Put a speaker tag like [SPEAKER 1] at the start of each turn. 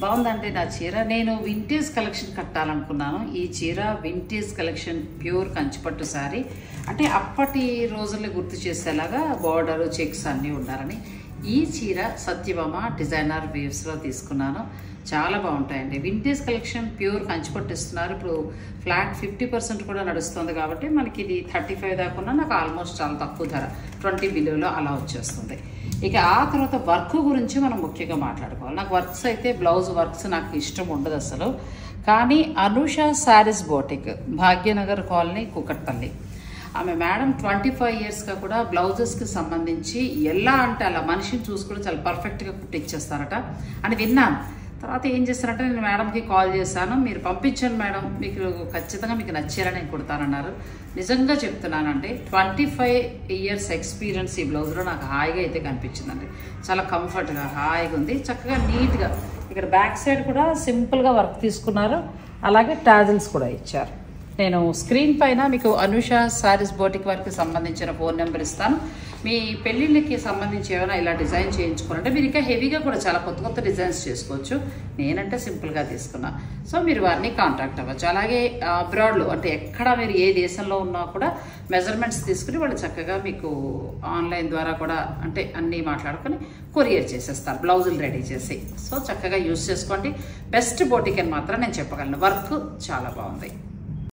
[SPEAKER 1] బాగుందండి నా చీర. నేను వింటేజ్ కలెక్షన్ కట్టాలనుకున్నాను. ఈ చీర వింటేజ్ కలెక్షన్ ప్యూర్ కంచిపట్టు శారీ, అంటే అప్పటి రోజుల్ని గుర్తు చేసేలాగా బార్డర్ చెక్స్ అన్నీ ఉండాలని ఈ చీర సత్యభామ డిజైనర్ వేవ్స్లో తీసుకున్నాను. చాలా బాగుంటాయండి. వింటేజ్ కలెక్షన్ ప్యూర్ కంచిపట్టు ఇస్తున్నారు. ఇప్పుడు ఫ్లాట్ 50% కూడా నడుస్తుంది కాబట్టి మనకి ఇది 35 దాకా ఉన్నా నాకు ఆల్మోస్ట్ చాలా తక్కువ ధర 20 బిలోలో అలా వచ్చేస్తుంది. ఇక ఆ తర్వాత వర్క్ గురించి మనం ముఖ్యంగా మాట్లాడుకోవాలి. నాకు వర్క్స్ అయితే బ్లౌజ్ వర్క్స్ నాకు ఇష్టం ఉండదు అసలు. కానీ అనుష శారీస్ బోటిక్, భాగ్యనగర్ కాలనీ, కూకట్పల్లి, ఆమె మేడం 25 ఇయర్స్గా కూడా బ్లౌజెస్కి సంబంధించి ఎలా అంటే అలా మనిషిని చూసుకుంటే చాలా పర్ఫెక్ట్గా కుట్టిచ్చేస్తారట అని విన్నాను. తర్వాత ఏం చేస్తారంటే నేను మేడంకి కాల్ చేశాను, మీరు పంపించండి మేడం, మీకు ఖచ్చితంగా మీకు నచ్చేలా నేను కుడతానన్నారు. నిజంగా చెప్తున్నానండి, 25 ఇయర్స్ ఎక్స్పీరియన్స్ ఈ బ్లౌజ్లో నాకు హాయిగా అయితే కనిపించిందండి. చాలా కంఫర్ట్గా హాయిగా ఉంది, చక్కగా నీట్గా. ఇక్కడ బ్యాక్ సైడ్ కూడా సింపుల్గా వర్క్ తీసుకున్నారు, అలాగే టాజిల్స్ కూడా ఇచ్చారు. నేను స్క్రీన్ పైన మీకు అనుష శారీస్ బోటిక్ వారికి సంబంధించిన ఫోన్ నెంబర్ ఇస్తాను. మీ పెళ్ళిళ్ళకి సంబంధించి ఏమైనా ఇలా డిజైన్ చేయించుకోవాలంటే మీరు ఇంకా హెవీగా కూడా చాలా కొత్త కొత్త డిజైన్స్ చేసుకోవచ్చు. నేనంటే సింపుల్గా తీసుకున్నా, సో మీరు వారిని కాంటాక్ట్ అవ్వచ్చు. అలాగే అబ్రాడ్లో అంటే ఎక్కడ మీరు ఏ దేశంలో ఉన్నా కూడా మెజర్మెంట్స్ తీసుకుని వాళ్ళు చక్కగా మీకు ఆన్లైన్ ద్వారా కూడా అంటే అన్నీ మాట్లాడుకొని కొరియర్ చేసేస్తారు బ్లౌజులు రెడీ చేసి. సో చక్కగా యూజ్ చేసుకోండి. బెస్ట్ బోటిక్ అని మాత్రం నేను చెప్పగలను. వర్క్ చాలా బాగుంది.